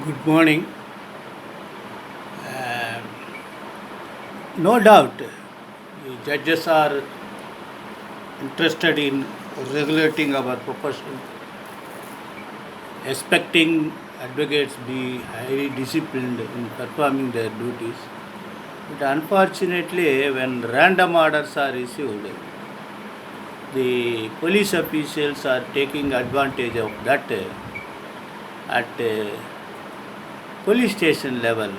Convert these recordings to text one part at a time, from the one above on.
Good morning. Uh, no doubt, the judges are interested in regulating our profession, expecting advocates be highly disciplined in performing their duties. But unfortunately, when random orders are issued, the police officials are taking advantage of that at police station level.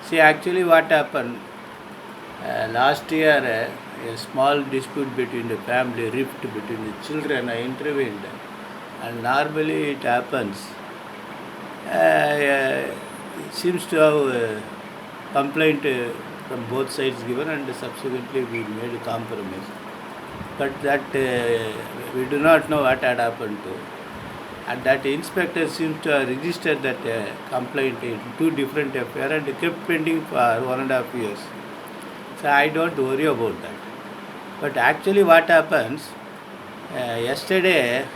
See, actually, what happened last year, a small dispute between the family, rift between the children, I intervened, and normally it happens. It seems to have complaint from both sides given, and subsequently we made a compromise. But that we do not know what had happened to. And that inspector seems to have registered that complaint in two different affairs and kept pending for 1.5 years. So I don't worry about that. But actually, what happens? Yesterday,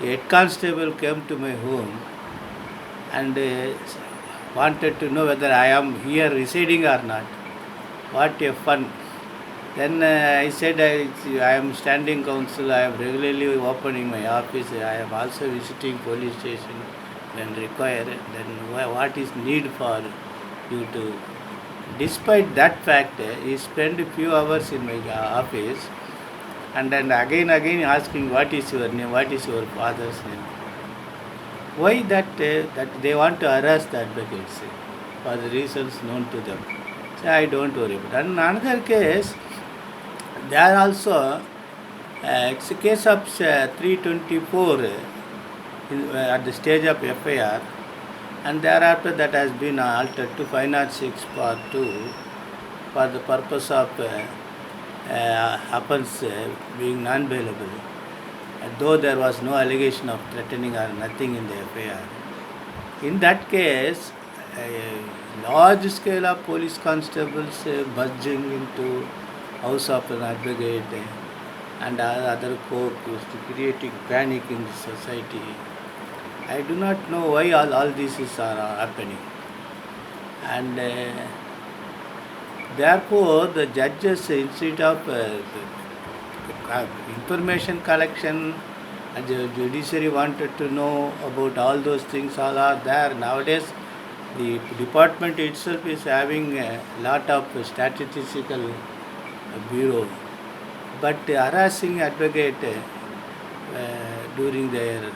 a head constable came to my home and wanted to know whether I am here residing or not. What a fun! Then I said I am standing counsel. I am regularly opening my office. I am also visiting police station when required. Then what is need for you to? Despite that fact, he spent a few hours in my office and then again asking what is your name, what is your father's name. Why that they want to harass the advocates for the reasons known to them. So I don't worry about it. And another case, there also it's a case of 324 at the stage of FIR, and thereafter that has been altered to 506 part 2 for the purpose of offence being non-bailable, though there was no allegation of threatening or nothing in the FIR. In that case, a large scale of police constables buzzing into house of an advocate and other court used to creating panic in the society. I do not know why all these are happening. And therefore, the judges, instead of information collection, and the judiciary wanted to know about all those things, all are there. Nowadays, the department itself is having a lot of statistical bureau, but harassing advocate during their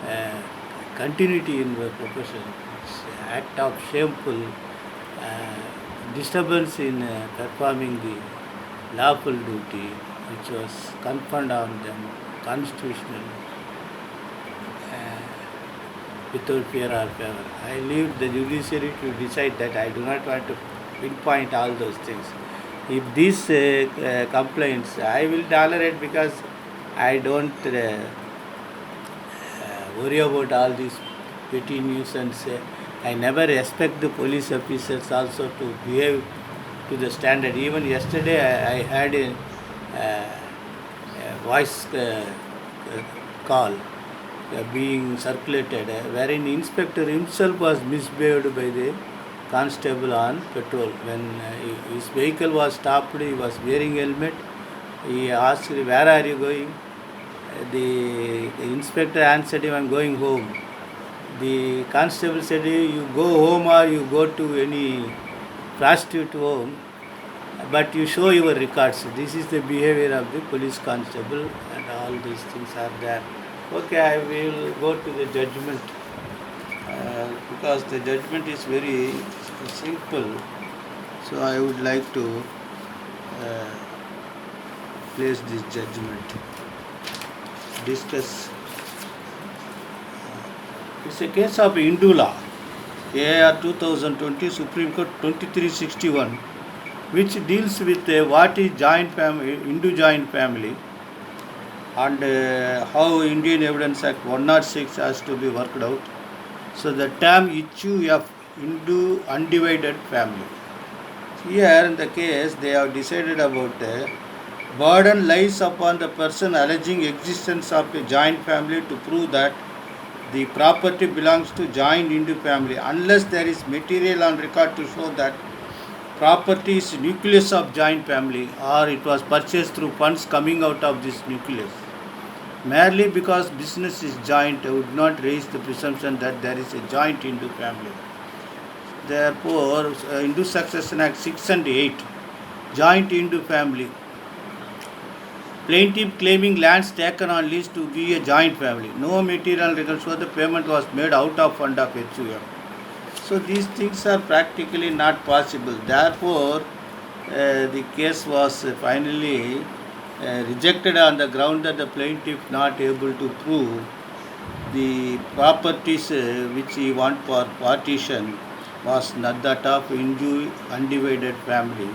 uh, continuity in the profession, it's an act of shameful disturbance in performing the lawful duty which was conferred on them constitutionally without fear or favor. I leave the judiciary to decide that. I do not want to pinpoint all those things. If these complaints, I will tolerate because I don't worry about all these petty nuisance. I never expect the police officers also to behave to the standard. Even yesterday, I had a voice call being circulated, wherein inspector himself was misbehaved by the constable on patrol. When his vehicle was stopped, he was wearing helmet. He asked, "Where are you going?" The inspector answered him, "I'm going home." The constable said, "You go home or you go to any prostitute home, but you show your records." This is the behavior of the police constable, and all these things are there. Okay, I will go to the judgment because the judgment is very simple. So I would like to uh, place this judgment, discuss. It's a case of Indula, AR 2020, Supreme Court 2361, which deals with what is joint family, Hindu joint family, and how Indian Evidence Act 106 has to be worked out. So the term issue of Hindu undivided family. Here in the case, they have decided about burden lies upon the person alleging existence of a joint family to prove that the property belongs to joint Hindu family unless there is material on record to show that property is nucleus of joint family or it was purchased through funds coming out of this nucleus. Merely because business is joint would not raise the presumption that there is a joint Hindu family. Therefore, Hindu Succession Act 6 and 8, joint Hindu family. Plaintiff claiming lands taken on lease to be a joint family. No material record show the payment was made out of fund of HUF. So these things are practically not possible. Therefore, the case was finally rejected on the ground that the plaintiff not able to prove the properties which he want for partition was not that of Hindu undivided family,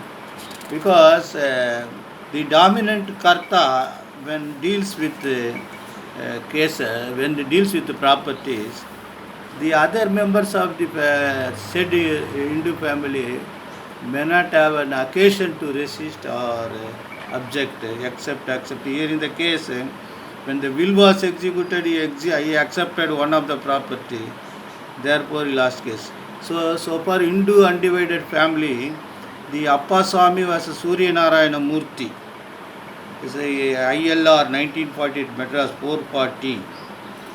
because the dominant karta when deals with case when it deals with the properties, the other members of the said Hindu family may not have an occasion to resist or object, accept. Here in the case, when the will was executed, he accepted one of the property, therefore he lost case. So for Hindu undivided family, the Appaswamy was Surya Narayana Murthy. It's a ILR 1948 Madras 440.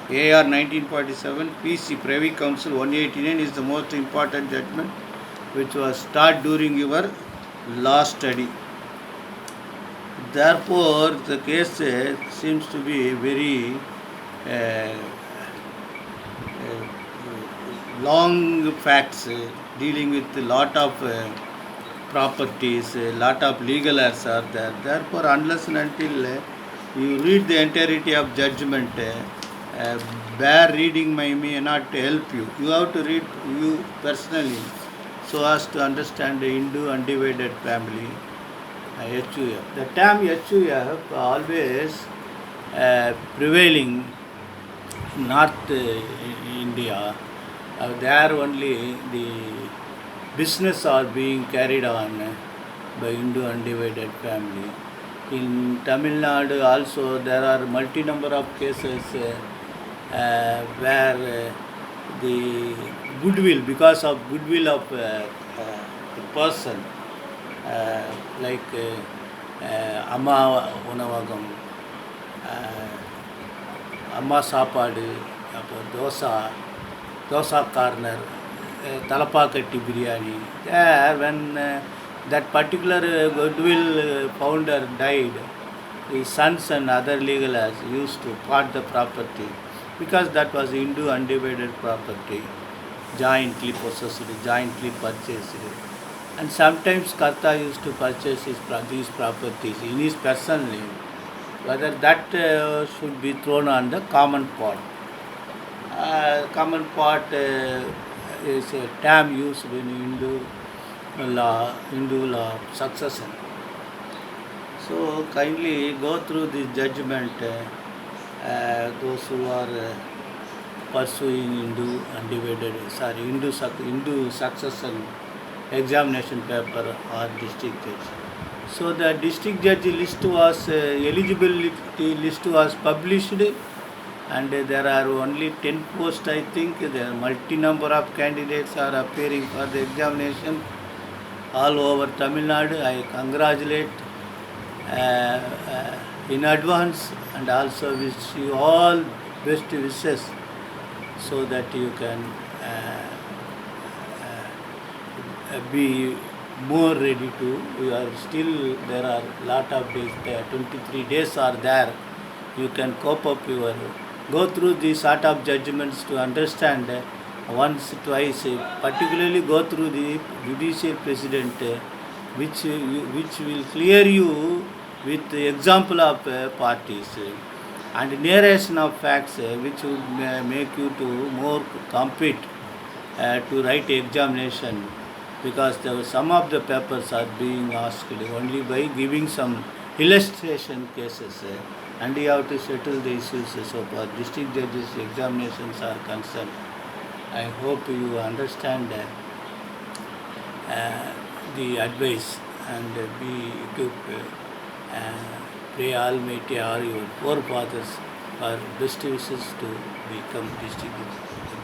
AR 1947 PC Privy Council 189 is the most important judgment which was started during your last study. Therefore, the case seems to be very long facts dealing with a lot of properties, a lot of legal errors are there. Therefore, unless and until you read the entirety of judgment, bare reading may not help you. You have to read you personally so as to understand the Hindu undivided family. HUF. The term HUF always prevailing in North India. There only the business are being carried on by Hindu undivided family. In Tamil Nadu also there are multi number of cases where the goodwill, because of goodwill of the person, like Amma Unavagam, Amma Sapadu, Dosa Corner, Talapakatti Biryani. There, when that particular goodwill founder died, his sons and other legal heirs used to part the property because that was Hindu undivided property, jointly possessed, jointly purchased. And sometimes Karta used to purchase these properties in his personal name, whether that should be thrown on the common pot. Common pot is a term used in Hindu law succession. So kindly go through this judgment, those who are pursuing Hindu succession examination paper or district judge. So the district judge list was eligibility list was published, and there are only 10 posts. I think there are multi number of candidates are appearing for the examination all over Tamil Nadu. I congratulate in advance and also wish you all best wishes so that you can be more ready to. You are still, there are lot of days there, 23 days are there. You can cope up your, go through these sort of judgments to understand once, twice, particularly go through the judicial precedent which will clear you with the example of parties and narration of facts which would make you to more compete to write examination, because some of the papers are being asked only by giving some illustration cases and you have to settle the issues. So for district judges examinations are concerned, I hope you understand the advice and be equipped. Pray Almighty or your forefathers our best wishes to become district